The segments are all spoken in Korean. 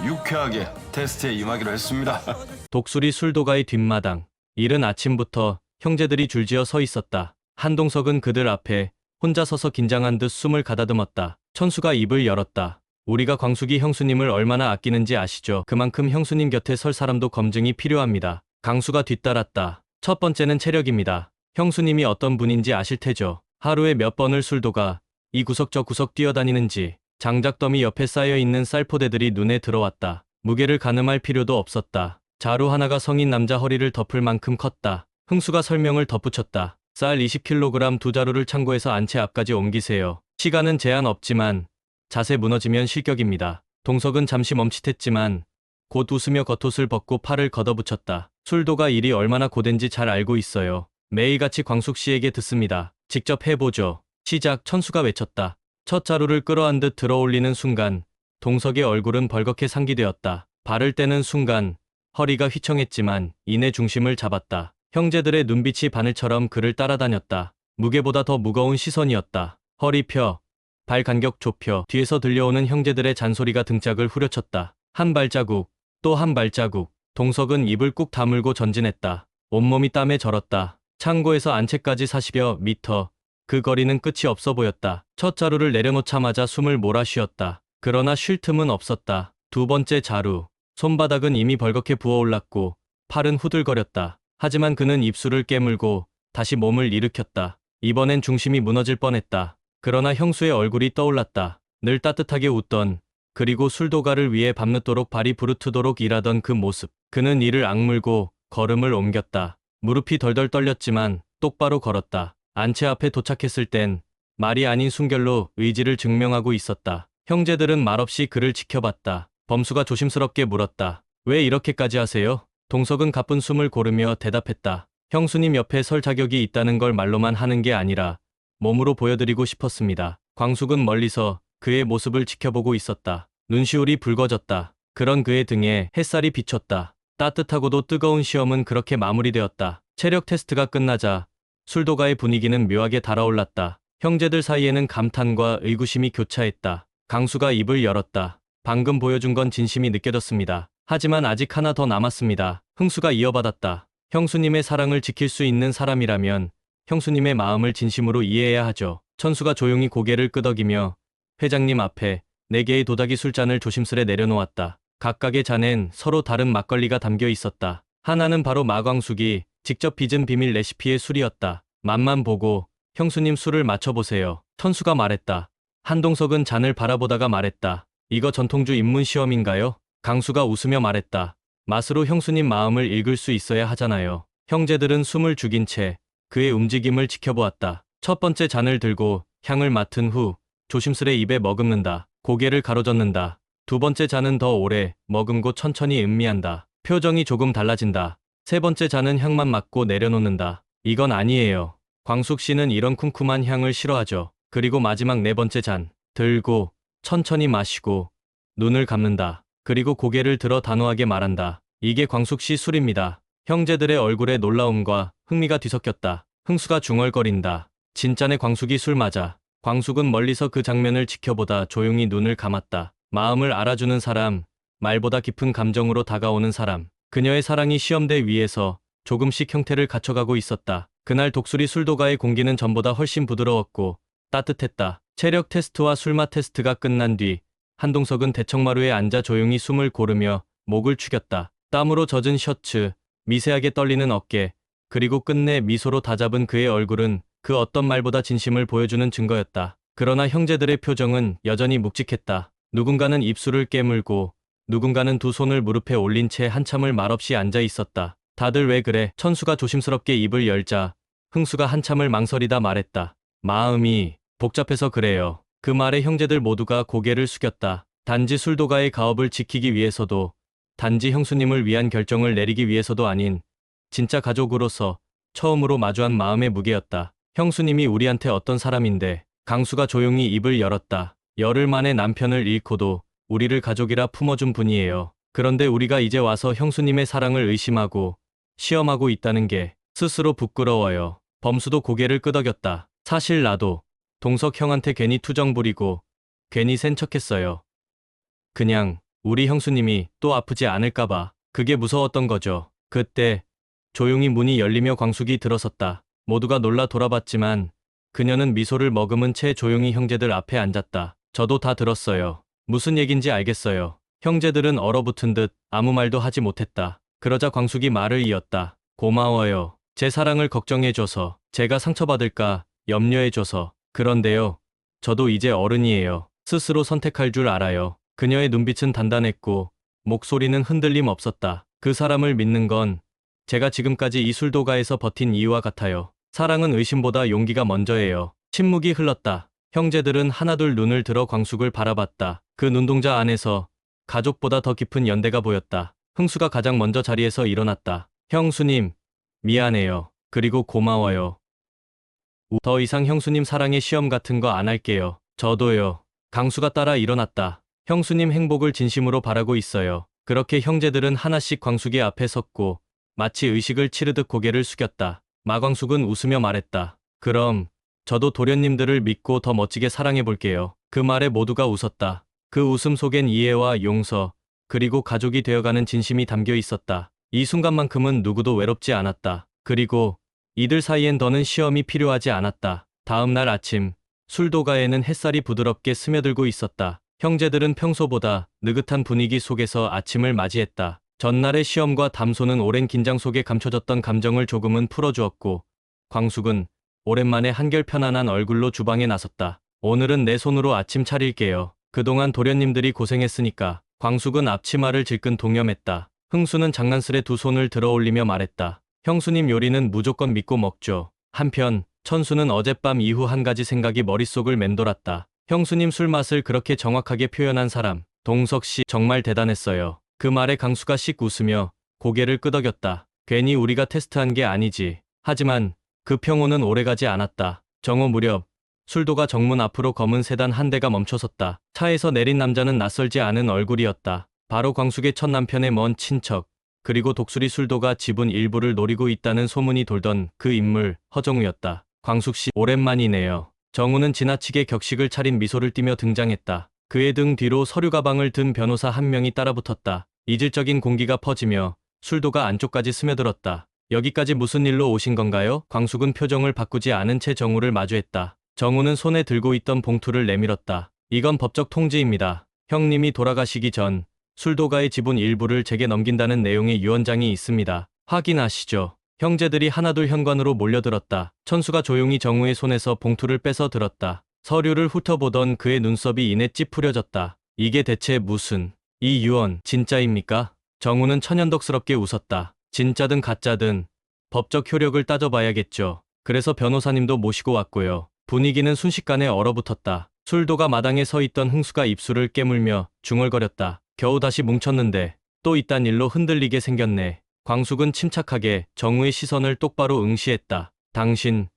유쾌하게 테스트에 임하기로 했습니다. 독수리 술도가의 뒷마당. 이른 아침부터 형제들이 줄지어 서 있었다. 한동석은 그들 앞에 혼자 서서 긴장한 듯 숨을 가다듬었다. 천수가 입을 열었다. 우리가 광숙이 형수님을 얼마나 아끼는지 아시죠? 그만큼 형수님 곁에 설 사람도 검증이 필요합니다. 강수가 뒤따랐다. 첫 번째는 체력입니다. 형수님이 어떤 분인지 아실 테죠? 하루에 몇 번을 술도가 이 구석 저 구석 뛰어다니는지. 장작더미 옆에 쌓여있는 쌀포대들이 눈에 들어왔다. 무게를 가늠할 필요도 없었다. 자루 하나가 성인 남자 허리를 덮을 만큼 컸다. 흥수가 설명을 덧붙였다. 쌀 20kg 두 자루를 창고에서 안채 앞까지 옮기세요. 시간은 제한 없지만 자세 무너지면 실격입니다. 동석은 잠시 멈칫했지만 곧 웃으며 겉옷을 벗고 팔을 걷어붙였다. 술도가 일이 얼마나 고된지 잘 알고 있어요. 매일같이 광숙 씨에게 듣습니다. 직접 해보죠. 시작. 천수가 외쳤다. 첫 자루를 끌어안듯 들어올리는 순간 동석의 얼굴은 벌겋게 상기되었다. 발을 떼는 순간 허리가 휘청했지만 이내 중심을 잡았다. 형제들의 눈빛이 바늘처럼 그를 따라다녔다. 무게보다 더 무거운 시선이었다. 허리 펴, 발 간격 좁혀. 뒤에서 들려오는 형제들의 잔소리가 등짝을 후려쳤다. 한 발자국, 또 한 발자국. 동석은 입을 꾹 다물고 전진했다. 온몸이 땀에 절었다. 창고에서 안채까지 40여 미터. 그 거리는 끝이 없어 보였다. 첫 자루를 내려놓자마자 숨을 몰아쉬었다. 그러나 쉴 틈은 없었다. 두 번째 자루. 손바닥은 이미 벌겋게 부어올랐고 팔은 후들거렸다. 하지만 그는 입술을 깨물고 다시 몸을 일으켰다. 이번엔 중심이 무너질 뻔했다. 그러나 형수의 얼굴이 떠올랐다. 늘 따뜻하게 웃던, 그리고 술도가를 위해 밤늦도록 발이 부르트도록 일하던 그 모습. 그는 이를 악물고 걸음을 옮겼다. 무릎이 덜덜 떨렸지만 똑바로 걸었다. 안채 앞에 도착했을 땐 말이 아닌 순결로 의지를 증명하고 있었다. 형제들은 말없이 그를 지켜봤다. 범수가 조심스럽게 물었다. 왜 이렇게까지 하세요? 동석은 가쁜 숨을 고르며 대답했다. 형수님 옆에 설 자격이 있다는 걸 말로만 하는 게 아니라 몸으로 보여드리고 싶었습니다. 광숙은 멀리서 그의 모습을 지켜보고 있었다. 눈시울이 붉어졌다. 그런 그의 등에 햇살이 비쳤다. 따뜻하고도 뜨거운 시험은 그렇게 마무리되었다. 체력 테스트가 끝나자 술도가의 분위기는 묘하게 달아올랐다. 형제들 사이에는 감탄과 의구심이 교차했다. 강수가 입을 열었다. 방금 보여준 건 진심이 느껴졌습니다. 하지만 아직 하나 더 남았습니다. 흥수가 이어받았다. 형수님의 사랑을 지킬 수 있는 사람이라면 형수님의 마음을 진심으로 이해해야 하죠. 천수가 조용히 고개를 끄덕이며 회장님 앞에 4개의 도자기 술잔을 조심스레 내려놓았다. 각각의 잔엔 서로 다른 막걸리가 담겨 있었다. 하나는 바로 마광숙이 직접 빚은 비밀 레시피의 술이었다. 맛만 보고 형수님 술을 맞춰보세요. 천수가 말했다. 한동석은 잔을 바라보다가 말했다. 이거 전통주 입문 시험인가요? 강수가 웃으며 말했다. 맛으로 형수님 마음을 읽을 수 있어야 하잖아요. 형제들은 숨을 죽인 채 그의 움직임을 지켜보았다. 첫 번째 잔을 들고 향을 맡은 후 조심스레 입에 머금는다. 고개를 가로젓는다. 두 번째 잔은 더 오래 머금고 천천히 음미한다. 표정이 조금 달라진다. 세 번째 잔은 향만 맡고 내려놓는다. 이건 아니에요. 광숙 씨는 이런 쿰쿰한 향을 싫어하죠. 그리고 마지막 네 번째 잔 들고 천천히 마시고 눈을 감는다. 그리고 고개를 들어 단호하게 말한다. 이게 광숙 씨 술입니다. 형제들의 얼굴에 놀라움과 흥미가 뒤섞였다. 흥수가 중얼거린다. 진짜네. 광숙이 술 맞아. 광숙은 멀리서 그 장면을 지켜보다 조용히 눈을 감았다. 마음을 알아주는 사람, 말보다 깊은 감정으로 다가오는 사람. 그녀의 사랑이 시험대 위에서 조금씩 형태를 갖춰가고 있었다. 그날 독수리 술도가의 공기는 전보다 훨씬 부드러웠고 따뜻했다. 체력 테스트와 술맛 테스트가 끝난 뒤 한동석은 대청마루에 앉아 조용히 숨을 고르며 목을 축였다. 땀으로 젖은 셔츠, 미세하게 떨리는 어깨, 그리고 끝내 미소로 다잡은 그의 얼굴은 그 어떤 말보다 진심을 보여주는 증거였다. 그러나 형제들의 표정은 여전히 묵직했다. 누군가는 입술을 깨물고 누군가는 두 손을 무릎에 올린 채 한참을 말없이 앉아 있었다. 다들 왜 그래? 천수가 조심스럽게 입을 열자 흥수가 한참을 망설이다 말했다. 마음이 복잡해서 그래요. 그 말에 형제들 모두가 고개를 숙였다. 단지 술도가의 가업을 지키기 위해서도, 단지 형수님을 위한 결정을 내리기 위해서도 아닌 진짜 가족으로서 처음으로 마주한 마음의 무게였다. 형수님이 우리한테 어떤 사람인데. 강수가 조용히 입을 열었다. 열흘 만에 남편을 잃고도 우리를 가족이라 품어준 분이에요. 그런데 우리가 이제 와서 형수님의 사랑을 의심하고 시험하고 있다는 게 스스로 부끄러워요. 범수도 고개를 끄덕였다. 사실 나도 동석 형한테 괜히 투정 부리고 괜히 센 척했어요. 그냥 우리 형수님이 또 아프지 않을까봐 그게 무서웠던 거죠. 그때 조용히 문이 열리며 광숙이 들어섰다. 모두가 놀라 돌아봤지만 그녀는 미소를 머금은 채 조용히 형제들 앞에 앉았다. 저도 다 들었어요. 무슨 얘긴지 알겠어요. 형제들은 얼어붙은 듯 아무 말도 하지 못했다. 그러자 광숙이 말을 이었다. 고마워요. 제 사랑을 걱정해줘서, 제가 상처받을까 염려해줘서. 그런데요, 저도 이제 어른이에요. 스스로 선택할 줄 알아요. 그녀의 눈빛은 단단했고 목소리는 흔들림 없었다. 그 사람을 믿는 건 제가 지금까지 이 술도가에서 버틴 이유와 같아요. 사랑은 의심보다 용기가 먼저예요. 침묵이 흘렀다. 형제들은 하나둘 눈을 들어 광숙을 바라봤다. 그 눈동자 안에서 가족보다 더 깊은 연대가 보였다. 흥수가 가장 먼저 자리에서 일어났다. 형수님, 미안해요. 그리고 고마워요. 더 이상 형수님 사랑의 시험 같은 거 안 할게요. 저도요. 강수가 따라 일어났다. 형수님 행복을 진심으로 바라고 있어요. 그렇게 형제들은 하나씩 광숙이 앞에 섰고 마치 의식을 치르듯 고개를 숙였다. 마광숙은 웃으며 말했다. 그럼 저도 도련님들을 믿고 더 멋지게 사랑해볼게요. 그 말에 모두가 웃었다. 그 웃음 속엔 이해와 용서, 그리고 가족이 되어가는 진심이 담겨 있었다. 이 순간만큼은 누구도 외롭지 않았다. 그리고 이들 사이엔 더는 시험이 필요하지 않았다. 다음 날 아침, 술도가에는 햇살이 부드럽게 스며들고 있었다. 형제들은 평소보다 느긋한 분위기 속에서 아침을 맞이했다. 전날의 시험과 담소는 오랜 긴장 속에 감춰졌던 감정을 조금은 풀어주었고, 광숙은 오랜만에 한결 편안한 얼굴로 주방에 나섰다. 오늘은 내 손으로 아침 차릴게요. 그동안 도련님들이 고생했으니까. 광숙은 앞치마를 질끈 동염했다. 흥수는 장난스레 두 손을 들어 올리며 말했다. 형수님 요리는 무조건 믿고 먹죠. 한편 천수는 어젯밤 이후 한 가지 생각이 머릿속을 맴돌았다. 형수님 술 맛을 그렇게 정확하게 표현한 사람, 동석씨 정말 대단했어요. 그 말에 강수가 씩 웃으며 고개를 끄덕였다. 괜히 우리가 테스트한 게 아니지. 하지만 그 평온은 오래가지 않았다. 정오 무렵 술도가 정문 앞으로 검은 세단 한 대가 멈춰섰다. 차에서 내린 남자는 낯설지 않은 얼굴이었다. 바로 광숙의 첫 남편의 먼 친척, 그리고 독수리 술도가 지분 일부를 노리고 있다는 소문이 돌던 그 인물 허정우였다. 광숙씨 오랜만이네요. 정우는 지나치게 격식을 차린 미소를 띠며 등장했다. 그의 등 뒤로 서류 가방을 든 변호사 한 명이 따라붙었다. 이질적인 공기가 퍼지며 술도가 안쪽까지 스며들었다. 여기까지 무슨 일로 오신 건가요? 광숙은 표정을 바꾸지 않은 채 정우를 마주했다. 정우는 손에 들고 있던 봉투를 내밀었다. 이건 법적 통지입니다. 형님이 돌아가시기 전 술도가의 지분 일부를 제게 넘긴다는 내용의 유언장이 있습니다. 확인하시죠. 형제들이 하나둘 현관으로 몰려들었다. 천수가 조용히 정우의 손에서 봉투를 뺏어 들었다. 서류를 훑어보던 그의 눈썹이 이내 찌푸려졌다. 이게 대체 무슨... 이 유언 진짜입니까? 정우는 천연덕스럽게 웃었다. 진짜든 가짜든 법적 효력을 따져봐야겠죠. 그래서 변호사님도 모시고 왔고요. 분위기는 순식간에 얼어붙었다. 술도가 마당에 서 있던 흥수가 입술을 깨물며 중얼거렸다. 겨우 다시 뭉쳤는데 또 이딴 일로 흔들리게 생겼네. 광숙은 침착하게 정우의 시선을 똑바로 응시했다. 당신,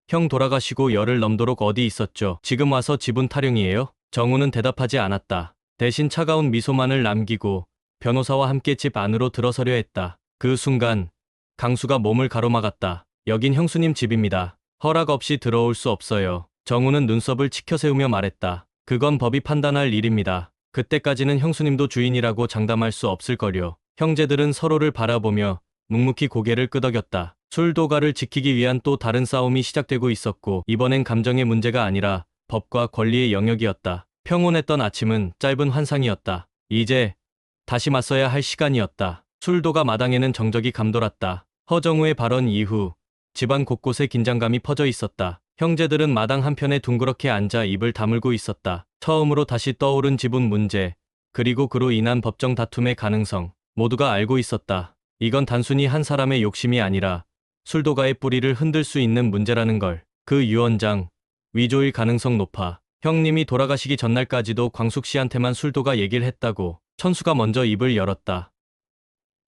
형 돌아가시고 열흘 넘도록 어디 있었죠? 지금 와서 지분 타령이에요? 정우는 대답하지 않았다. 대신 차가운 미소만을 남기고 변호사와 함께 집 안으로 들어서려 했다. 그 순간 강수가 몸을 가로막았다. 여긴 형수님 집입니다. 허락 없이 들어올 수 없어요. 정우는 눈썹을 치켜세우며 말했다. 그건 법이 판단할 일입니다. 그때까지는 형수님도 주인이라고 장담할 수 없을 거요. 형제들은 서로를 바라보며 묵묵히 고개를 끄덕였다. 술도가를 지키기 위한 또 다른 싸움이 시작되고 있었고, 이번엔 감정의 문제가 아니라 법과 권리의 영역이었다. 평온했던 아침은 짧은 환상이었다. 이제 다시 맞서야 할 시간이었다. 술도가 마당에는 정적이 감돌았다. 허정우의 발언 이후 집안 곳곳에 긴장감이 퍼져 있었다. 형제들은 마당 한편에 둥그렇게 앉아 입을 다물고 있었다. 처음으로 다시 떠오른 지분 문제, 그리고 그로 인한 법정 다툼의 가능성, 모두가 알고 있었다. 이건 단순히 한 사람의 욕심이 아니라 술도가의 뿌리를 흔들 수 있는 문제라는 걸. 그 유언장, 위조일 가능성 높아. 형님이 돌아가시기 전날까지도 광숙 씨한테만 술도가 얘기를 했다고. 천수가 먼저 입을 열었다.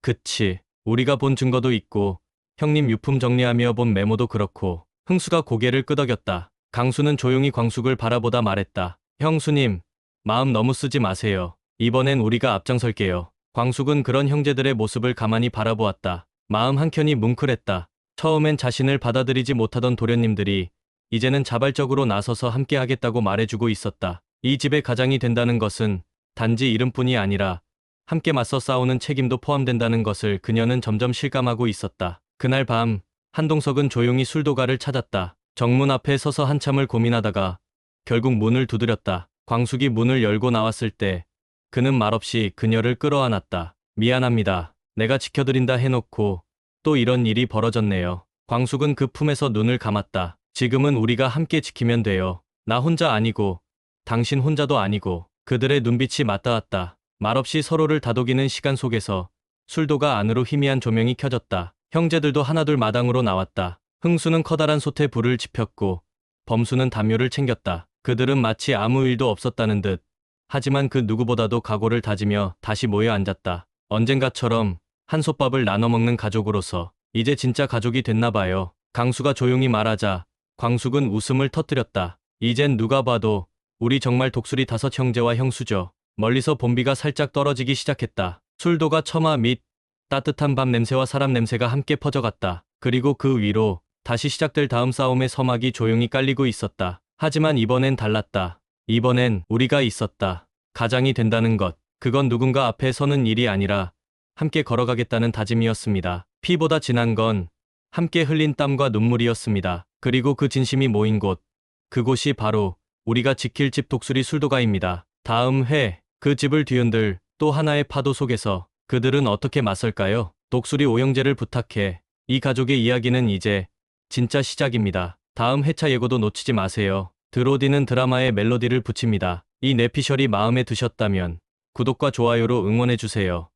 그치. 우리가 본 증거도 있고 형님 유품 정리하며 본 메모도 그렇고. 흥수가 고개를 끄덕였다. 강수는 조용히 광숙을 바라보다 말했다. 형수님, 마음 너무 쓰지 마세요. 이번엔 우리가 앞장설게요. 광숙은 그런 형제들의 모습을 가만히 바라보았다. 마음 한켠이 뭉클했다. 처음엔 자신을 받아들이지 못하던 도련님들이 이제는 자발적으로 나서서 함께 하겠다고 말해주고 있었다. 이 집의 가장이 된다는 것은 단지 이름뿐이 아니라 함께 맞서 싸우는 책임도 포함된다는 것을 그녀는 점점 실감하고 있었다. 그날 밤, 한동석은 조용히 술도가를 찾았다. 정문 앞에 서서 한참을 고민하다가 결국 문을 두드렸다. 광숙이 문을 열고 나왔을 때 그는 말없이 그녀를 끌어안았다. 미안합니다. 내가 지켜드린다 해놓고 또 이런 일이 벌어졌네요. 광숙은 그 품에서 눈을 감았다. 지금은 우리가 함께 지키면 돼요. 나 혼자 아니고 당신 혼자도 아니고. 그들의 눈빛이 맞닿았다. 말없이 서로를 다독이는 시간 속에서 술도가 안으로 희미한 조명이 켜졌다. 형제들도 하나둘 마당으로 나왔다. 흥수는 커다란 솥에 불을 지폈고 범수는 담요를 챙겼다. 그들은 마치 아무 일도 없었다는 듯 하지만 그 누구보다도 각오를 다지며 다시 모여 앉았다. 언젠가처럼 한솥밥을 나눠 먹는 가족으로서 이제 진짜 가족이 됐나 봐요. 강수가 조용히 말하자 광숙은 웃음을 터뜨렸다. 이젠 누가 봐도 우리 정말 독수리 5 형제와 형수죠. 멀리서 봄비가 살짝 떨어지기 시작했다. 술도가 처마 및 따뜻한 밥 냄새와 사람 냄새가 함께 퍼져갔다. 그리고 그 위로 다시 시작될 다음 싸움의 서막이 조용히 깔리고 있었다. 하지만 이번엔 달랐다. 이번엔 우리가 있었다. 가장이 된다는 것. 그건 누군가 앞에 서는 일이 아니라 함께 걸어가겠다는 다짐이었습니다. 피보다 진한 건 함께 흘린 땀과 눈물이었습니다. 그리고 그 진심이 모인 곳. 그곳이 바로 우리가 지킬 집 독수리 술도가입니다. 다음 회, 그 집을 뒤흔들 또 하나의 파도 속에서 그들은 어떻게 맞설까요? 독수리 오형제를 부탁해. 이 가족의 이야기는 이제 진짜 시작입니다. 다음 회차 예고도 놓치지 마세요. 드로디는 드라마에 멜로디를 붙입니다. 이 뇌피셜이 마음에 드셨다면 구독과 좋아요로 응원해주세요.